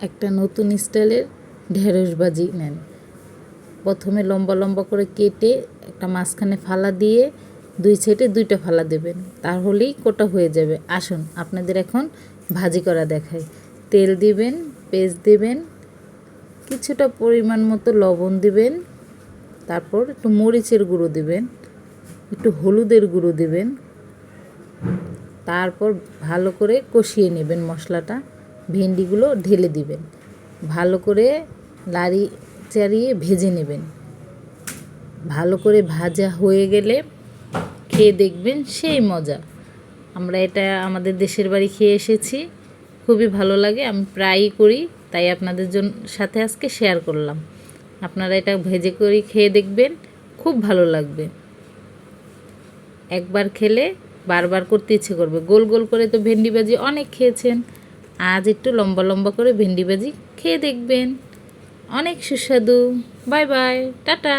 একটা নতুন স্টাইলের ঢেঁড়স ভাজি নেন। প্রথমে লম্বা লম্বা করে কেটে একটা মাঝখানে ফালা দিয়ে দুই সাইডে দুইটা ফালা দেবেন, তাহলেই কোটা হয়ে যাবে। আসুন আপনাদের এখন ভাজি করা দেখাই। তেল দিবেন, পেঁয়াজ দিবেন, কিছুটা পরিমাণ মতো লবণ দিবেন, তারপর একটু মরিচের গুঁড়ো দিবেন, একটু হলুদের গুঁড়ো দিবেন, তারপর ভালো করে কষিয়ে নেবেন মশলাটা। ভেন্ডিগুলো ঢেলে দিবেন, ভালো করে লাড়ি চাড়িয়ে ভেজে নেবেন। ভালো করে ভাজা হয়ে গেলে খেয়ে দেখবেন সেই মজা। আমরা এটা আমাদের দেশের বাড়ি খেয়ে এসেছি, খুবই ভালো লাগে, আমি প্রায়ই করি, তাই আপনাদের সাথে আজকে শেয়ার করলাম। আপনারা এটা ভেজে করে খেয়ে দেখবেন, খুব ভালো লাগবে। একবার খেলে বারবার করতে ইচ্ছে করবে। গোল গোল করে তো ভেন্ডি ভাজি অনেক খেয়েছেন, আজ একটু লম্বা লম্বা করে ভেন্ডি ভাজি খেয়ে দেখবেন, অনেক সুস্বাদু। Bye bye, tata.